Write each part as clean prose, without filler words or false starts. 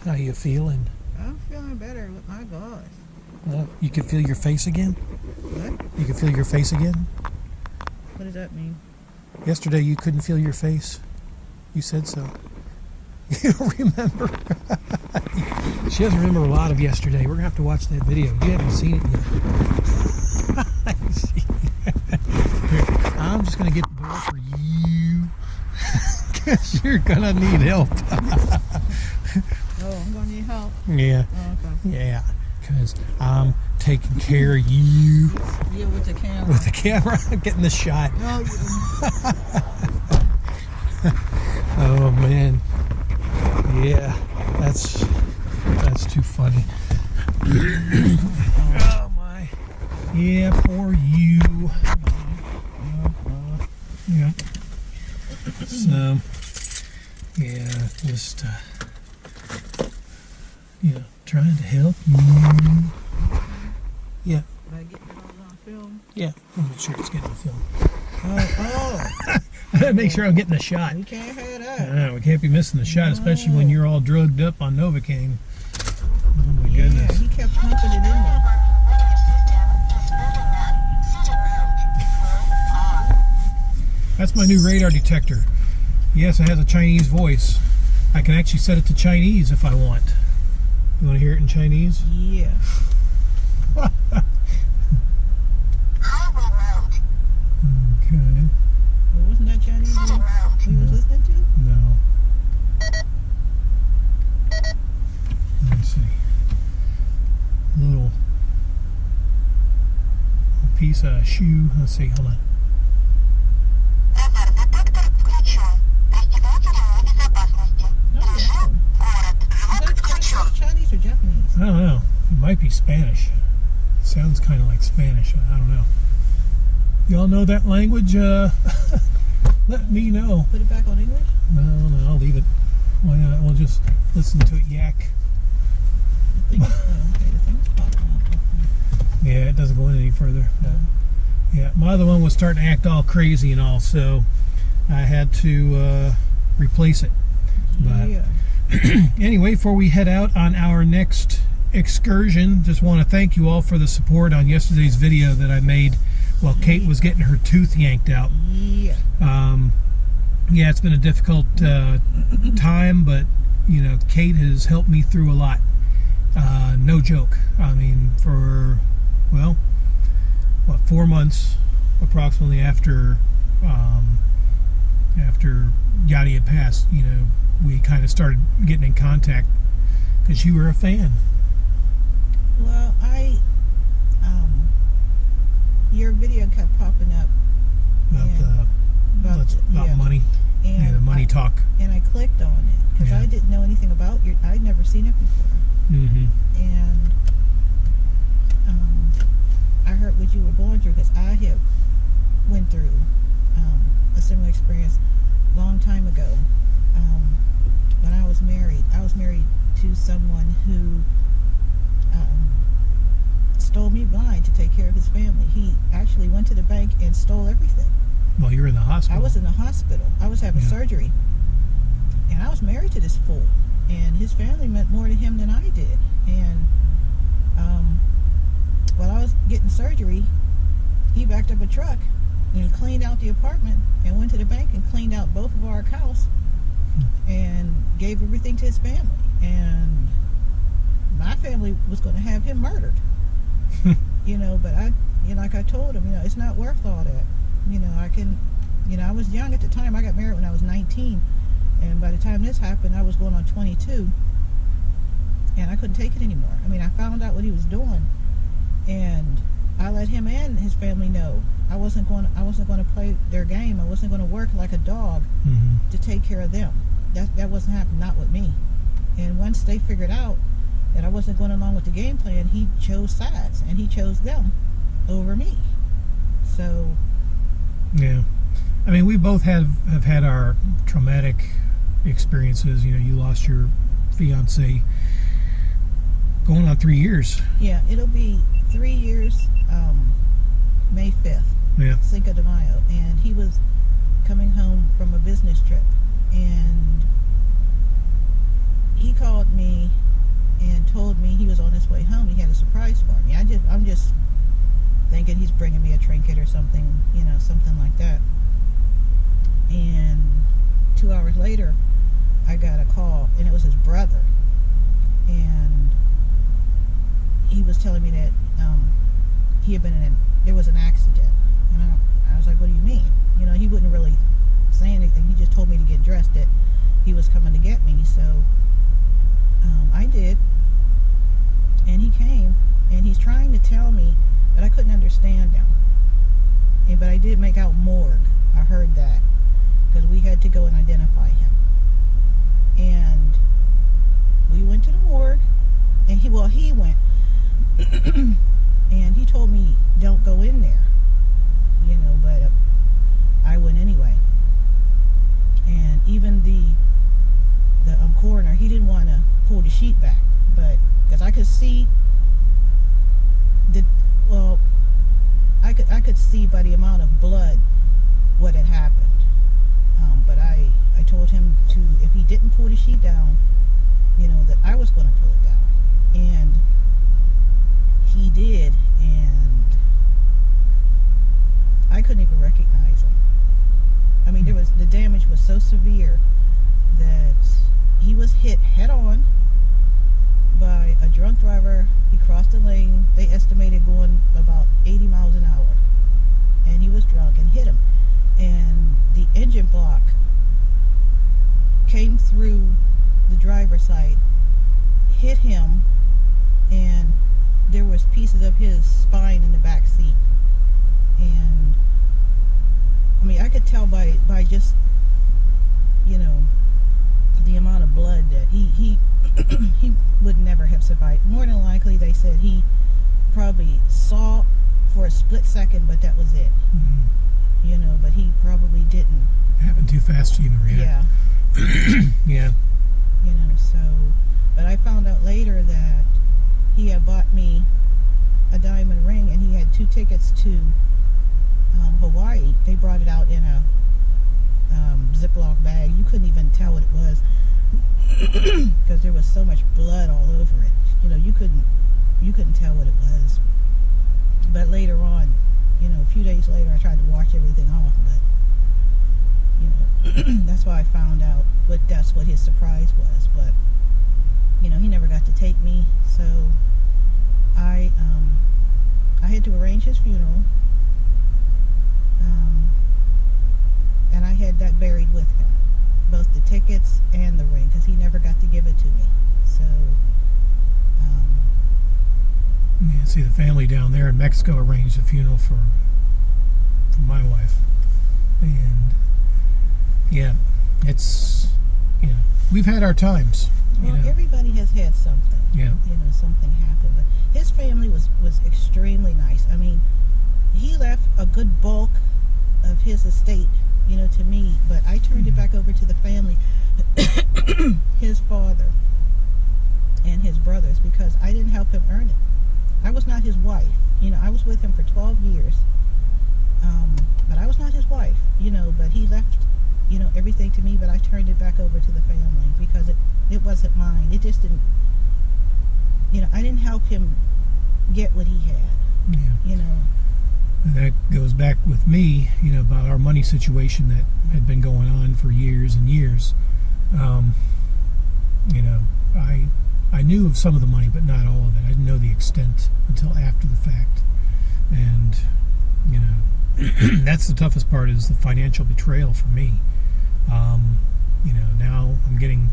How you feeling? I'm feeling better. My gosh. You can feel your face again? What? You can feel your face again? What does that mean? Yesterday you couldn't feel your face. You said so. You don't remember? She doesn't remember a lot of yesterday. We're going to have to watch that video. You haven't seen it yet. Here, I'm just going to get the door for you. Because you're going to need help. Oh, I'm going to need help. Yeah. Oh, okay. Yeah. Because I'm taking care of you. Yeah, with the camera. With the camera. I'm getting the shot. Oh, Oh, man. Yeah. That's too funny. Oh, my. Yeah, poor you. Yeah. So, yeah, just, trying to help you. Yeah. Did I get it all on film? Yeah. I'll make sure it's getting the film. Oh. I gotta make sure I'm getting the shot. We can't have that. No, we can't be missing the shot, especially when you're all drugged up on Novocaine. Oh my goodness. He kept pumping it in there. That's my new radar detector. Yes, it has a Chinese voice. I can actually set it to Chinese if I want. You want to hear it in Chinese? Yeah. Okay. Well, wasn't that Chinese we was listening to? No. Let me see. Little piece of shoe. Let's see. Hold on. Chinese or Japanese? I don't know. It might be Spanish. It sounds kind of like Spanish. I don't know. Y'all know that language? Let me know. Put it back on English? No, I'll leave it. Why not? We'll just listen to it yak. The thing's popping up. Yeah, it doesn't go in any further. No. Yeah, my other one was starting to act all crazy and all, so I had to replace it. But Yeah. anyway, before we head out on our next excursion, just want to thank you all for the support on yesterday's video that I made while Kate was getting her tooth yanked out. Yeah. Yeah, it's been a difficult time, but Kate has helped me through a lot. No joke. I mean, for 4 months approximately after Yachty had passed, we kind of started getting in contact because you were a fan. Well, your video kept popping up About money. And the money talk. And I clicked on it because I didn't know anything about your. I'd never seen it before. Mm-hmm. And I heard what you were going through because I had went through a similar experience a long time ago. When I was married to someone who stole me blind to take care of his family. He actually went to the bank and stole everything. Well, you were in the hospital. I was in the hospital. I was having surgery. And I was married to this fool. And his family meant more to him than I did. And while I was getting surgery, he backed up a truck and cleaned out the apartment and went to the bank and cleaned out both of our accounts and gave everything to his family. And my family was going to have him murdered. But like I told him, it's not worth all that. I was young at the time. I got married when I was 19. And by the time this happened, I was going on 22. And I couldn't take it anymore. I found out what he was doing. And I let him and his family know I wasn't going to play their game. I wasn't going to work like a dog to take care of them. That wasn't happening, not with me. And once they figured out that I wasn't going along with the game plan, he chose sides, and he chose them over me. So yeah, we both have had our traumatic experiences. You lost your fiance going on 3 years. Yeah, it'll be 3 years May 5th. Yeah. Cinco de Mayo. And he was coming home from a business trip, and he called me was on his way home. He had a surprise for me. I'm just thinking he's bringing me a trinket or something, something like that. And 2 hours later, I got a call, and it was his brother. And he was telling me that he had been there was an accident. And I was like, what do you mean? He wouldn't really say anything. He just told me to get dressed, that he was coming to get me. So I did. And he came, and he's trying to tell me, but I couldn't understand him. But I did make out morgue. I heard that, because we had to go and identify him. And we went to the morgue, and he went, and he told me, don't go in there, but I went anyway. And even the coroner, he didn't want to pull the sheet back, but because I could see I could see by the amount of blood what had happened. But I told him to, if he didn't pull the sheet down, that I was going to pull it down. And he did, and I couldn't even recognize him. I mean, the damage was so severe that he was hit head on by a drunk driver. He crossed the lane. They estimated going about 80 miles an hour. And he was drunk and hit him. And the engine block came through the driver's side, hit him, and there was pieces of his spine in the back seat. And I mean, I could tell by just the amount of blood that he would never have survived. More than likely, they said he probably saw for a split second, but that was it. Mm-hmm. But he probably didn't. Happened too fast to even react. Yeah. Yeah. So, but I found out later that he had bought me a diamond ring, and he had 2 tickets to Hawaii. They brought it out in a Ziploc bag. You couldn't even tell what it was because there was so much blood all over it. You couldn't tell what it was. But later on, a few days later, I tried to wash everything off, but that's why I found out that's what his surprise was. But he never got to take me, so I had to arrange his funeral. And I had that buried with him, both the tickets and the ring, because he never got to give it to me. So, Yeah, see, the family down there in Mexico arranged a funeral for my wife, and yeah, it's we've had our times. Well, everybody has had something. Yeah. Something happened, but his family was extremely nice. I mean, he left a good bulk of his estate, to me, but I turned it back over to the family, his father and his brothers, because I didn't help him earn it. I was not his wife. I was with him for 12 years, but I was not his wife, but he left, everything to me, but I turned it back over to the family because it wasn't mine. It just didn't, I didn't help him get what he had, Yeah. And that goes back with me, about our money situation that had been going on for years and years. I knew of some of the money, but not all of it. I didn't know the extent until after the fact. And, that's the toughest part, is the financial betrayal for me. Now I'm getting,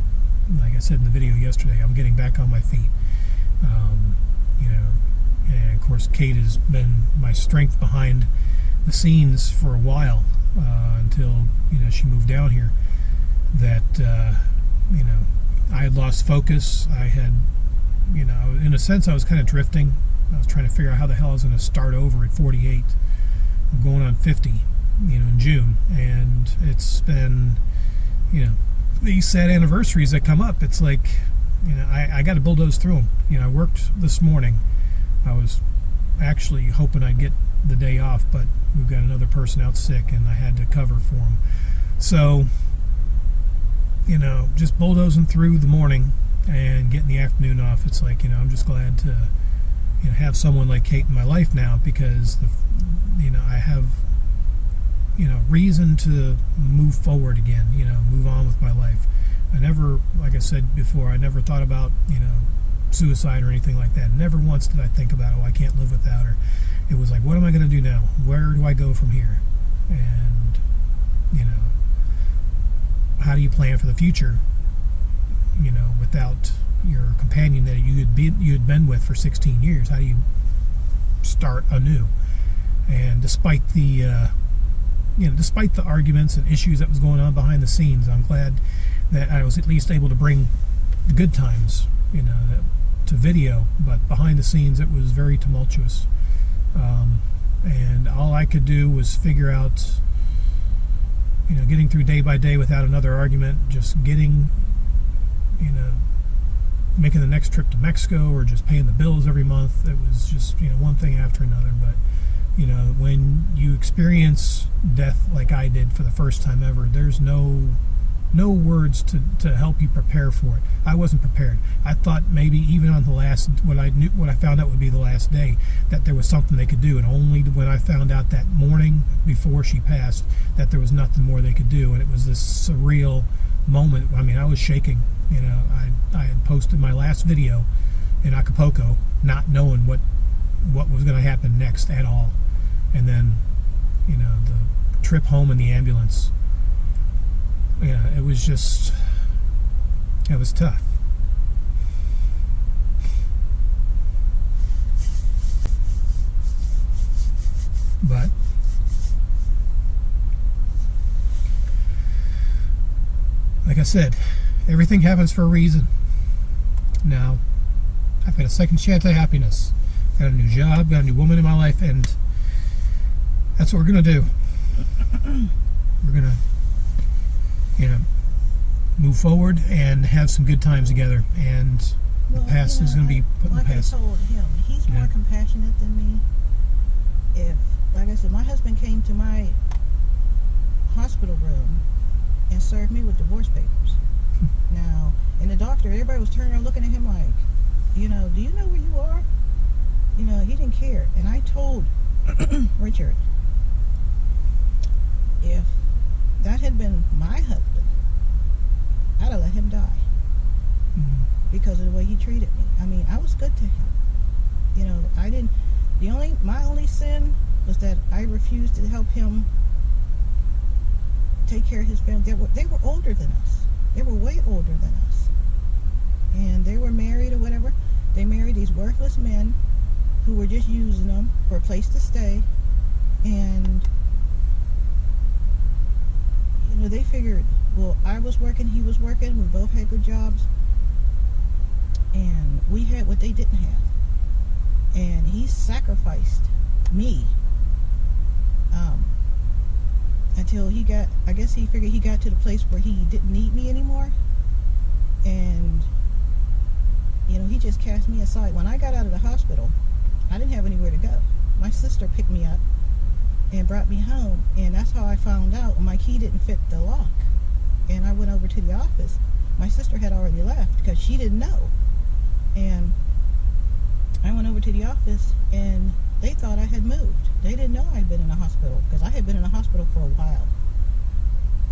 like I said in the video yesterday, I'm getting back on my feet. And of course, Kate has been my strength behind the scenes for a while, until she moved down here. That I had lost focus. I had, in a sense, I was kind of drifting. I was trying to figure out how the hell I was going to start over at 48. I'm going on 50, in June, and it's been, these sad anniversaries that come up. It's like, I got to bulldoze through them. I worked this morning. I was actually hoping I'd get the day off, but we've got another person out sick, and I had to cover for him. So, just bulldozing through the morning, and getting the afternoon off, it's like, I'm just glad to, have someone like Kate in my life now, because I have, reason to move forward again, move on with my life. I never, like I said before, I never thought about, suicide or anything like that. Never once did I think about, I can't live without her. It was like, what am I going to do now? Where do I go from here? And, how do you plan for the future, without your companion that you had been with for 16 years? How do you start anew? And despite the arguments and issues that was going on behind the scenes, I'm glad that I was at least able to bring the good times, to video. But behind the scenes, it was very tumultuous. And all I could do was figure out, getting through day by day without another argument, just getting, making the next trip to Mexico, or just paying the bills every month. It was just, one thing after another. But, when you experience death like I did for the first time ever, there's no words to help you prepare for it. I wasn't prepared. I thought maybe even on the last, what I found out would be the last day, that there was something they could do, and only when I found out that morning before she passed that there was nothing more they could do. And it was this surreal moment. I mean, I was shaking. I had posted my last video in Acapulco, not knowing what was going to happen next at all. And then, the trip home in the ambulance, it was tough. But like I said, everything happens for a reason. Now, I've got a second chance at happiness. Got a new job, got a new woman in my life, and that's what we're going to do. We're going to, move forward and have some good times together. And the past is going to be put in the past. Like I told him, he's more compassionate than me. If, like I said, my husband came to my hospital room and served me with divorce papers. Now, and the doctor, everybody was turning around looking at him like, do you know where you are? He didn't care. And I told Richard, if that had been my husband, I'd have let him die. Mm-hmm. Because of the way he treated me. I mean, I was good to him. My only sin was that I refused to help him take care of his family. They were older than us. They were way older than us. And they were married or whatever. They married these worthless men who were just using them for a place to stay. And, they figured, well, I was working, he was working, we both had good jobs. And we had what they didn't have. And he sacrificed me until I guess he figured he got to the place where he didn't need me anymore. And, he just cast me aside. When I got out of the hospital, I didn't have anywhere to go. My sister picked me up and brought me home. And that's how I found out my key didn't fit the lock. And I went over to the office. My sister had already left because she didn't know. And I went over to the office, and they thought I had moved. They didn't know I'd been in a hospital, because I had been in a hospital for a while.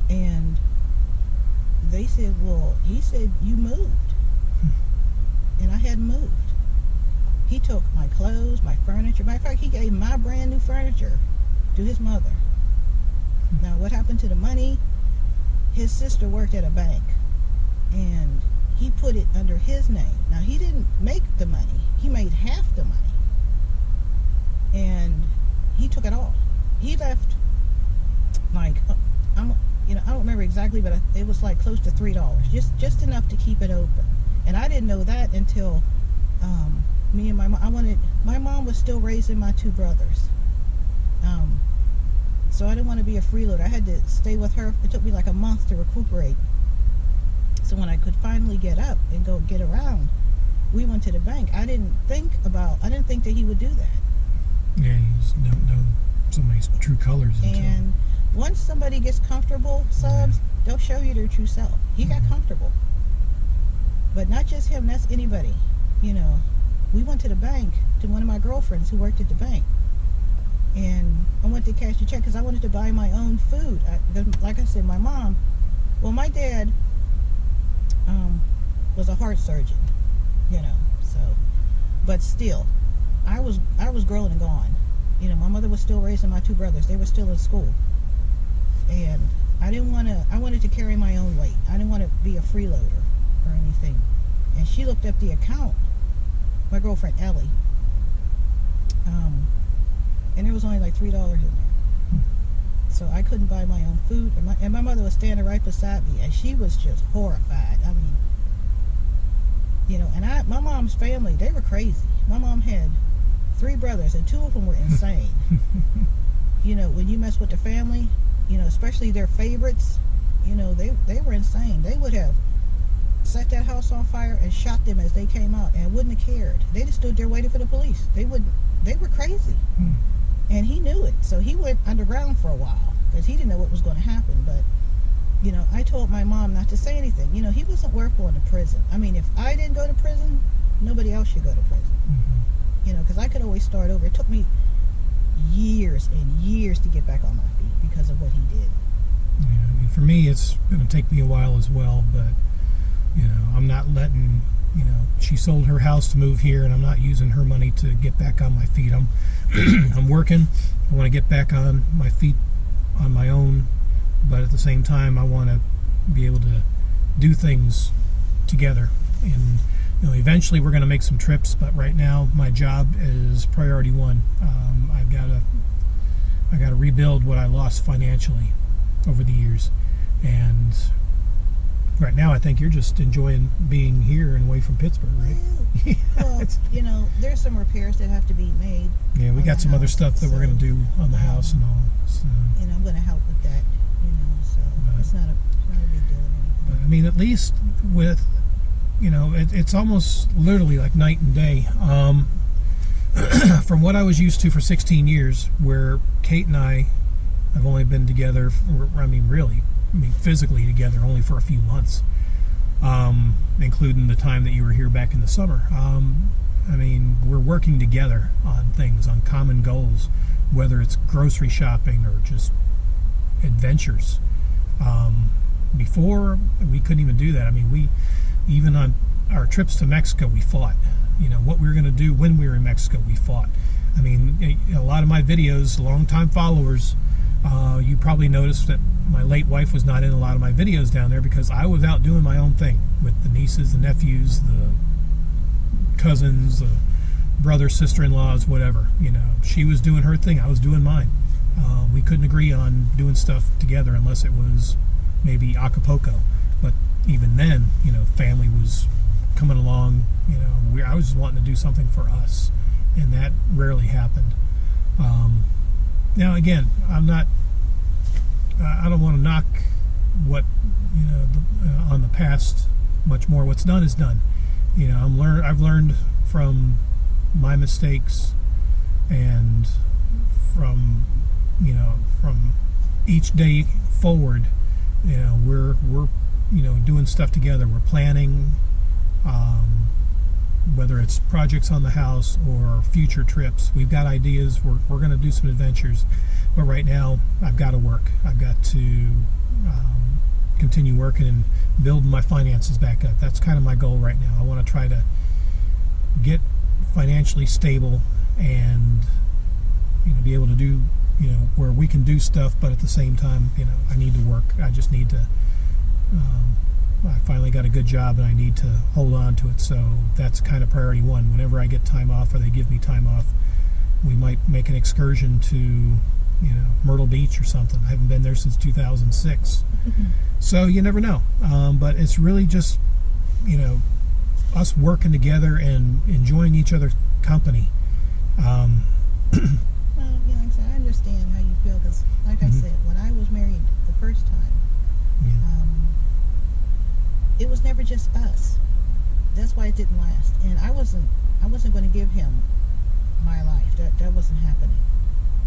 And they said, well, he said, you moved. And I hadn't moved. He took my clothes, my furniture. Matter of fact, he gave my brand new furniture to his mother. Now, what happened to the money? His sister worked at a bank, and he put it under his name. Now, he didn't make the money. He made half the money. And he took it all. He left, like, I don't remember exactly, but it was like close to $3. Just enough to keep it open. And I didn't know that until me and my mom. My mom was still raising my two brothers. So I didn't want to be a freeloader. I had to stay with her. It took me like a month to recuperate. So when I could finally get up and go get around, we went to the bank. I didn't think that he would do that. Yeah, you just don't know somebody's true colors. And once somebody gets comfortable, subs, they'll show you their true self. He got comfortable. But not just him, that's anybody. You know, we went to the bank, to one of my girlfriends who worked at the bank. And I went to cash the check because I wanted to buy my own food. Like I said, my dad was a heart surgeon, you know, so, but still, I was grown and gone. You know, my mother was still raising my two brothers. They were still in school. And I wanted to carry my own weight. I didn't want to be a freeloader or anything. And she looked up the account, my girlfriend Ellie, and there was only like $3 in there. So I couldn't buy my own food. And my mother was standing right beside me, and she was just horrified. I mean, you know, and my mom's family, they were crazy. My mom had 3 brothers, and 2 of them were insane. You know, when you mess with the family, you know, especially their favorites, you know, they were insane. They would have set that house on fire and shot them as they came out and wouldn't have cared. They just stood there waiting for the police. They were crazy. And he knew it. So he went underground for a while because he didn't know what was going to happen. But, you know, I told my mom not to say anything. You know, he wasn't worth going to prison. I mean, if I didn't go to prison, nobody else should go to prison. You know, because I could always start over. It took me years and years to get back on my feet because of what he did. Yeah, I mean, for me, it's going to take me a while as well, but, you know, I'm not letting, you know, she sold her house to move here, and I'm not using her money to get back on my feet. I'm working. I want to get back on my feet on my own, but at the same time, I want to be able to do things together. And, you know, eventually we're going to make some trips, but right now my job is priority one. I got to rebuild what I lost financially over the years, and right now I think you're just enjoying being here and away from Pittsburgh, right? Well, you know, there's some repairs that have to be made. Yeah, we got some other stuff that we're going to do on the house and all. So, you know, I'm going to help with that. You know, so it's not a big deal. But I mean, at least with, you know, it's almost literally like night and day. From what I was used to for 16 years, where Kate and I have only been together, physically together only for a few months, including the time that you were here back in the summer. I mean, we're working together on things, on common goals, whether it's grocery shopping or just adventures. Before, we couldn't even do that. I mean, even on our trips to Mexico, we fought. You know, what we were going to do when we were in Mexico, we fought. I mean, a lot of my videos, long-time followers, you probably noticed that my late wife was not in a lot of my videos down there because I was out doing my own thing with the nieces, the nephews, the cousins, the brothers, sister-in-laws, whatever. You know, she was doing her thing, I was doing mine. We couldn't agree on doing stuff together unless it was maybe Acapulco. But even then, you know, family was coming along. You know, I was just wanting to do something for us, and that rarely happened. Now, again, I don't want to knock what, you know, on the past much more. What's done is done. You know, I've learned from my mistakes, and from each day forward. You know, we're you know, doing stuff together. We're planning, whether it's projects on the house or future trips. We've got ideas. We're going to do some adventures, but right now I've got to work. I've got to continue working and build my finances back up. That's kind of my goal right now. I want to try to get financially stable and, you know, be able to do, you know, where we can do stuff, but at the same time, you know, I need to work. I just need to I finally got a good job and I need to hold on to it, so that's kind of priority one. Whenever I get time off or they give me time off, we might make an excursion to, you know, Myrtle Beach or something. I haven't been there since 2006. So you never know. But it's really just, you know, us working together and enjoying each other's company. Well, you know, I understand how you feel, because like I said, when I was married the first time, it was never just us. That's why it didn't last. And I wasn't going to give him my life. That wasn't happening.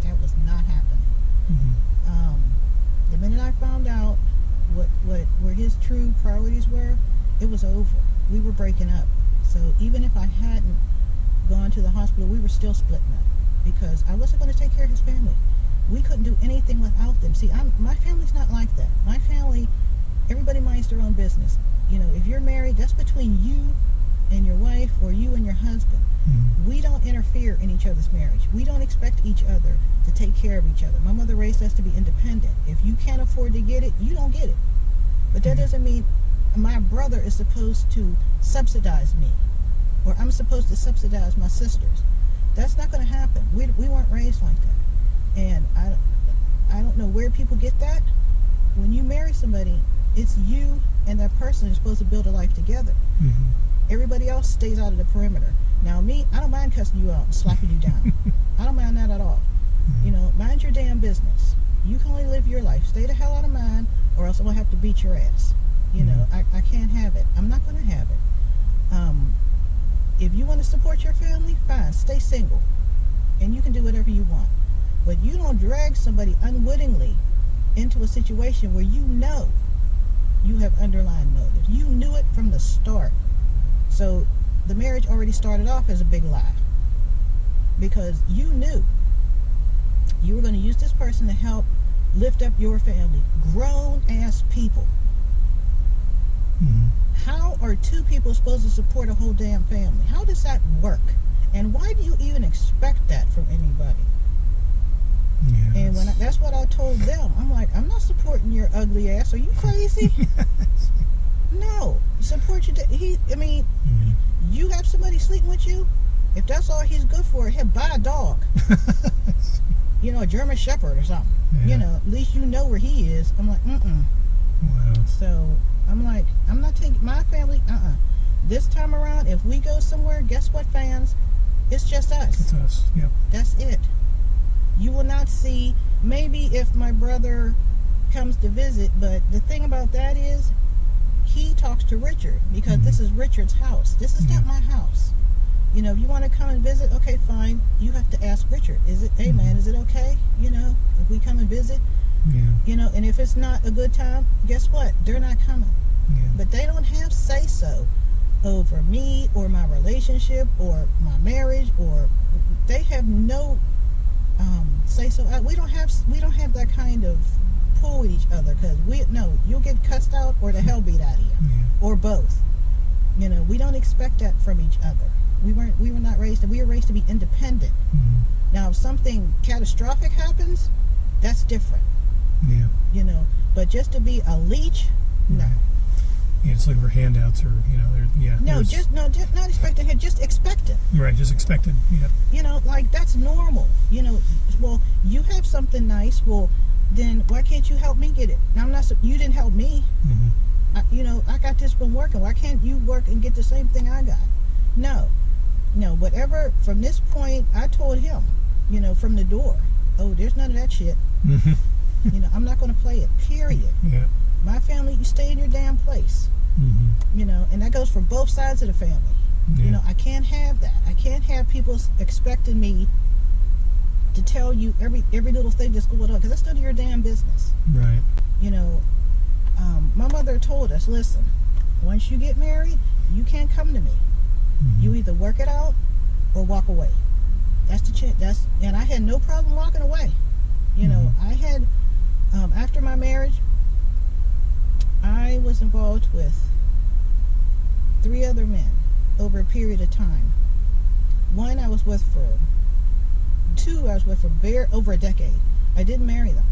That was not happening. The minute I found out where his true priorities were, it was over. we were breaking up. So even if I hadn't gone to the hospital, we were still splitting up because I wasn't going to take care of his family. We couldn't do anything without them. See, my family's not like that. My family, everybody minds their own business. You know, if you're married, that's between you and your wife or you and your husband. Mm-hmm. We don't interfere in each other's marriage. We don't expect each other to take care of each other. My mother raised us to be independent. If you can't afford to get it, you don't get it. But that doesn't mean my brother is supposed to subsidize me or I'm supposed to subsidize my sisters. That's not going to happen. We weren't raised like that. And I don't know where people get that. When you marry somebody, it's you and that person who's supposed to build a life together. Mm-hmm. Everybody else stays out of the perimeter. Now me, I don't mind cussing you out and slapping you down. I don't mind that at all. Mm-hmm. You know, mind your damn business. You can only live your life. Stay the hell out of mine or else I'm going to have to beat your ass. You know, I can't have it. I'm not going to have it. If you want to support your family, fine. Stay single. And you can do whatever you want. But you don't drag somebody unwittingly into a situation where you know you have underlying motive. You knew it from the start. So the marriage already started off as a big lie. Because you knew you were going to use this person to help lift up your family. Grown-ass people. Mm-hmm. How are two people supposed to support a whole damn family? How does that work? And why do you even expect that from anybody? Yeah, And when that's what I told them. I'm like, I'm not supporting your ugly ass. Are you crazy? No. Support your... Mm-hmm. You have somebody sleeping with you? If that's all he's good for, he'll buy a dog. You know, a German Shepherd or something. Yeah. You know, at least you know where he is. I'm like, Wow. So I'm like, I'm not taking my family. This time around, if we go somewhere, guess what, fans? It's just us. It's us. Yep. That's it. You will not see. Maybe if my brother comes to visit, but the thing about that is, he talks to Richard because this is Richard's house. This is not my house. You know, if you want to come and visit, okay, fine. You have to ask Richard. Is it, hey man, is it okay? You know, if we come and visit. Yeah. You know, and if it's not a good time, guess what? They're not coming. Yeah. But they don't have say-so over me or my relationship or my marriage, or they have no say-so. We don't have that kind of pull with each other because you'll get cussed out or the hell beat out of you, or both. You know, we don't expect that from each other. We were not raised. We were raised to be independent. Mm-hmm. Now, if something catastrophic happens, that's different. Yeah. You know, but just to be a leech, no. Yeah, just looking for handouts or, you know, just not expecting it, just expect it. Right, just expected. Yeah. You know, like that's normal. You know, well, you have something nice. Well, then why can't you help me get it? Now you didn't help me. Mm-hmm. I got this been working. Why can't you work and get the same thing I got? No, whatever. From this point, I told him, you know, from the door, oh, there's none of that shit. Mm-hmm. You know, I'm not going to play it, period. Yeah. My family, you stay in your damn place. Mm-hmm. You know, and that goes for both sides of the family. Yeah. You know, I can't have that. I can't have people expecting me to tell you every little thing that's going on, because that's none of your damn business. Right. You know, my mother told us, listen, once you get married, you can't come to me. Mm-hmm. You either work it out or walk away. That's the chance. And I had no problem walking away. You know, I had, after my marriage, I was involved with 3 other men over a period of time. 1 I was with for 2 I was with for over a decade. I didn't marry them.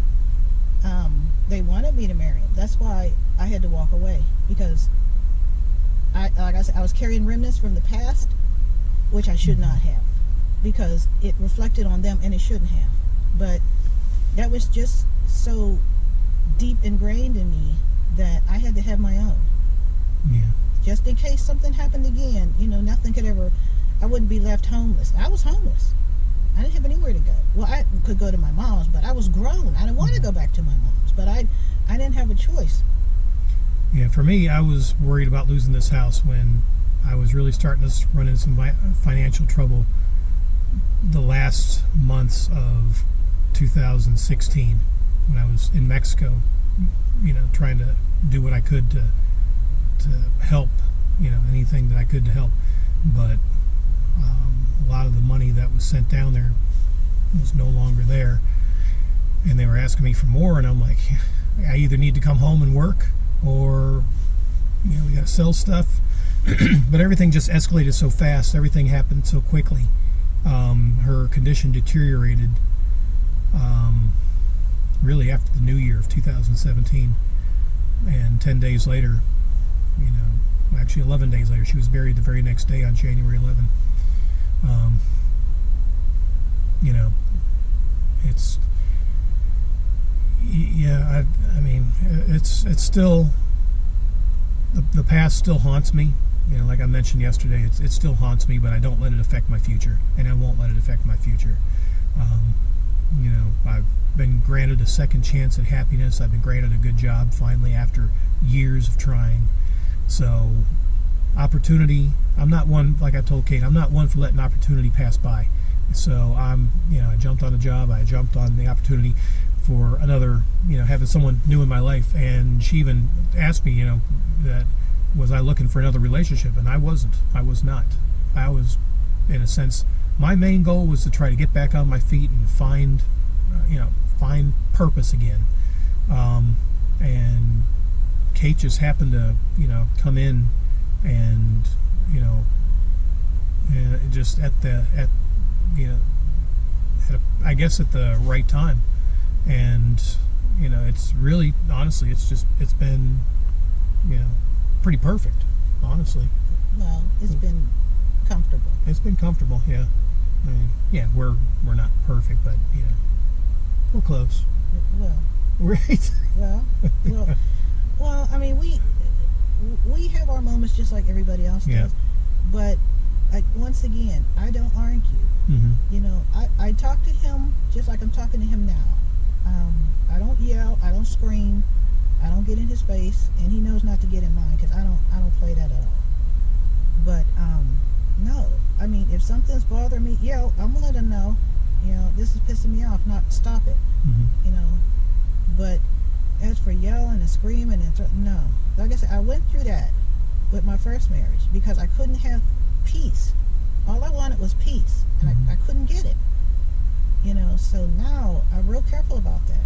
They wanted me to marry them. That's why I had to walk away, because like I said, I was carrying remnants from the past, which I should not have, because it reflected on them and it shouldn't have. But that was just so deep ingrained in me that I had to have my own. Yeah. Just in case something happened again, you know, I wouldn't be left homeless. I was homeless. I didn't have anywhere to go. Well, I could go to my mom's, but I was grown. I didn't want to go back to my mom's, but I didn't have a choice. Yeah, for me, I was worried about losing this house when I was really starting to run into some financial trouble the last months of 2016 when I was in Mexico, you know, trying to do what I could to help anything that I could to help. But a lot of the money that was sent down there was no longer there, and they were asking me for more, and I'm like, I either need to come home and work, or we got to sell stuff. But everything just escalated so fast. Everything happened so quickly. Her condition deteriorated really after the new year of 2017, and 10 days later, actually 11 days later, she was buried the very next day on January 11. It's I mean, it's still, the past still haunts me. Like I mentioned yesterday, it still haunts me, but I don't let it affect my future, and I won't let it affect my future. I've been granted a second chance at happiness. I've been granted a good job finally after years of trying. So opportunity, I'm not one, like I told Kate, I'm not one for letting opportunity pass by. So I jumped on the job, I jumped on the opportunity for another, having someone new in my life. And she even asked me, that was I looking for another relationship, and I wasn't. I was not. I was, in a sense, my main goal was to try to get back on my feet and find purpose again. And Kate just happened to, come in, and just at I guess at the right time. And it's really, honestly, it's been pretty perfect, honestly. Well, it's been comfortable. It's been comfortable, yeah. I mean, yeah, we're not perfect, but we're close. Well, right. Well. I mean, we have our moments just like everybody else does. Yeah. But once again, I don't argue. Mm-hmm. I talk to him just like I'm talking to him now. I don't yell. I don't scream. I don't get in his face, and he knows not to get in mine, because I don't play that at all. But no, I mean, if something's bothering me, I'm gonna let him know. This is pissing me off. Not stop it. Mm-hmm. But as for yelling and screaming no, like I said, I went through that with my first marriage because I couldn't have peace. All I wanted was peace, and Mm-hmm. I couldn't get it. So now I'm real careful about that.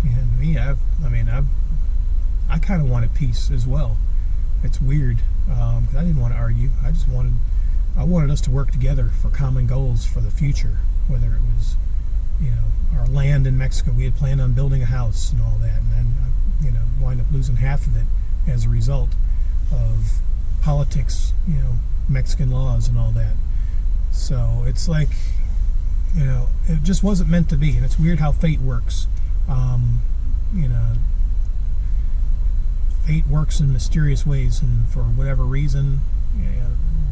And me, I kind of wanted peace as well. It's weird, because I didn't want to argue. I wanted us to work together for common goals for the future, whether it was, our land in Mexico. We had planned on building a house and all that, and then, wind up losing half of it as a result of politics, Mexican laws and all that. So it's like, it just wasn't meant to be, and it's weird how fate works. Fate works in mysterious ways, and for whatever reason,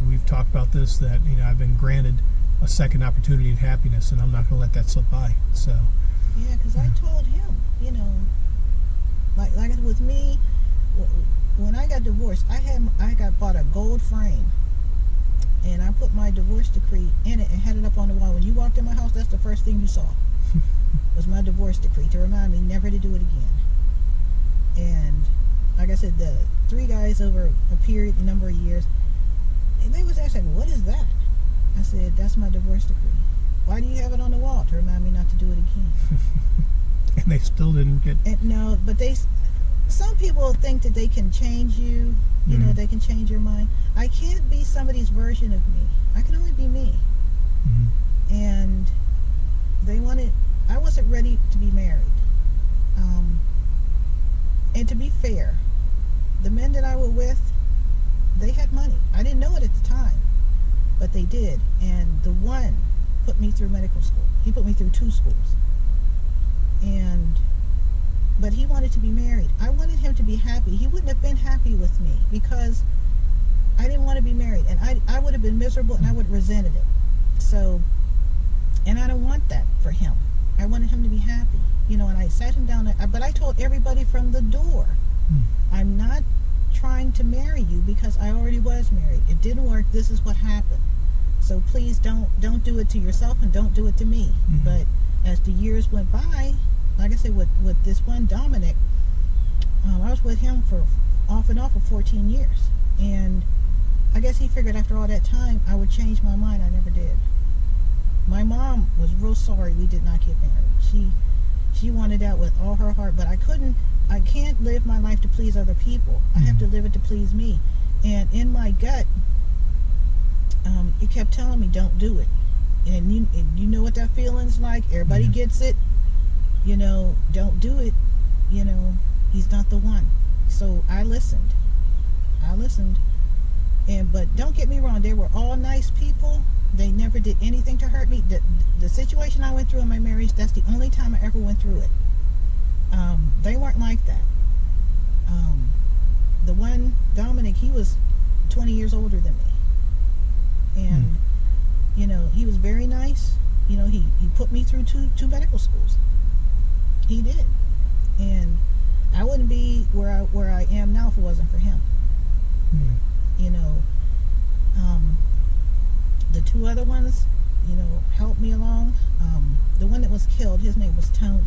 we've talked about this, that I've been granted a second opportunity at happiness, and I'm not going to let that slip by. So yeah, because I told him, like with me, when I got divorced, I bought a gold frame, and I put my divorce decree in it and had it up on the wall. When you walked in my house, that's the first thing you saw. Was my divorce decree, to remind me never to do it again. And like I said, the 3 guys over a number of years, and they was asking, what is that? I said, that's my divorce decree. Why do you have it on the wall? To remind me not to do it again. And they still didn't get... No, but some people think that they can change you, Mm-hmm. they can change your mind. I can't be somebody's version of me. I can only be me. Mm-hmm. And I wasn't ready to be married. And to be fair, the men that I was with, they had money. I didn't know it at the time, but they did. And the one put me through medical school. He put me through 2 schools. But he wanted to be married. I wanted him to be happy. He wouldn't have been happy with me because I didn't want to be married. And I would have been miserable, and I would have resented it. So, and I don't want that for him. I wanted him to be happy. And I sat him down, but I told everybody from the door, I'm not trying to marry you because I already was married. It didn't work. This is what happened. So please don't do it to yourself, and don't do it to me. Mm-hmm. But as the years went by, like I said, with this one Dominic, I was with him for off and on for 14 years. And I guess he figured after all that time I would change my mind. I never did. My mom was real sorry we did not get married. She wanted out with all her heart, but I can't live my life to please other people. I have to live it to please me. And in my gut, it kept telling me, don't do it. And you know what that feeling's like. Everybody gets it. You know, don't do it. You know, he's not the one. So I listened. But don't get me wrong, they were all nice people. They never did anything to hurt me. The situation I went through in my marriage, that's the only time I ever went through it. They weren't like that. The one, Dominic, he was 20 years older than me. And, you know, he was very nice. You know, he put me through two medical schools. He did. And I wouldn't be where I am now if it wasn't for him. You know, the two other ones, you know, helped me along. The one that was killed, his name was Tony.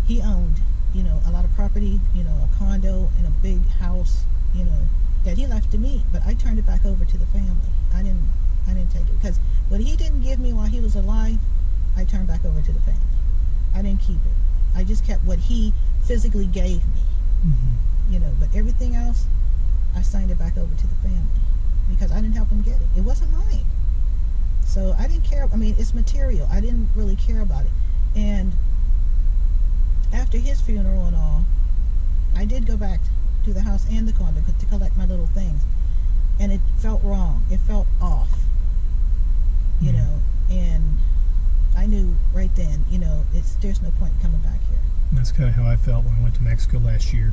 He owned, you know, a lot of property, you know, a condo and a big house, you know, that he left to me. But I turned it back over to the family. I didn't take it, because what he didn't give me while he was alive, I turned back over to the family. I didn't keep it. I just kept what he physically gave me. You know, but everything else, I signed it back over to the family because I didn't help him get it. It wasn't mine. So I didn't care. I mean, it's material. I didn't really care about it. And after his funeral and all, I did go back to the house and the condo to collect my little things. And it felt wrong. It felt off. You know, and I knew right then, you know, there's no point in coming back here. And that's kind of how I felt when I went to Mexico last year.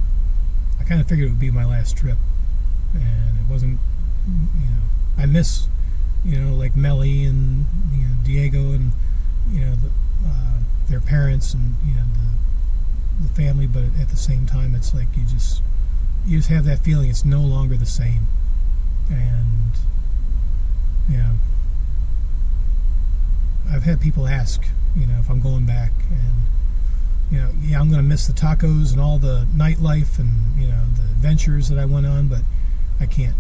I kind of figured it would be my last trip, and it wasn't. You know, I miss, you know, like Melly and, you know, Diego and, you know, their parents and, you know, the family. But at the same time, it's like you just have that feeling it's no longer the same. And yeah, I've had people ask, you know, if I'm going back, and, you know, yeah, I'm going to miss the tacos and all the nightlife and, you know, the adventures that I went on, but I can't.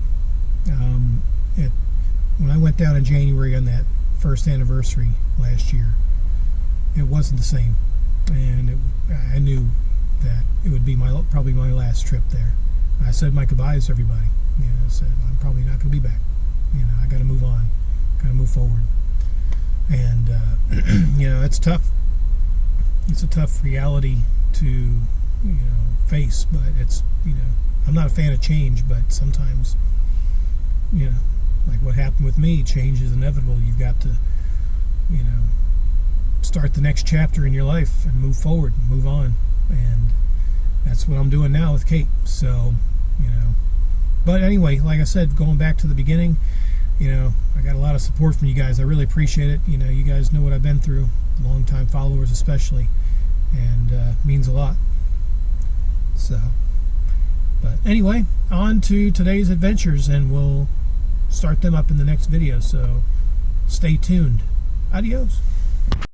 When I went down in January on that first anniversary last year, it wasn't the same, and I knew that it would be probably my last trip there. I said my goodbyes to everybody. You know, I said I'm probably not going to be back. You know, I got to move on, got to move forward, and you know, it's tough. It's a tough reality to, you know, face, but it's, you know, I'm not a fan of change, but sometimes, you know, like what happened with me, change is inevitable. You've got to, you know, start the next chapter in your life and move forward, and move on, and that's what I'm doing now with Kate. So, you know, but anyway, like I said, going back to the beginning, you know, I got a lot of support from you guys. I really appreciate it. You know, you guys know what I've been through, long-time followers especially, and means a lot. So, but anyway, on to today's adventures, and we'll start them up in the next video, so stay tuned. Adios.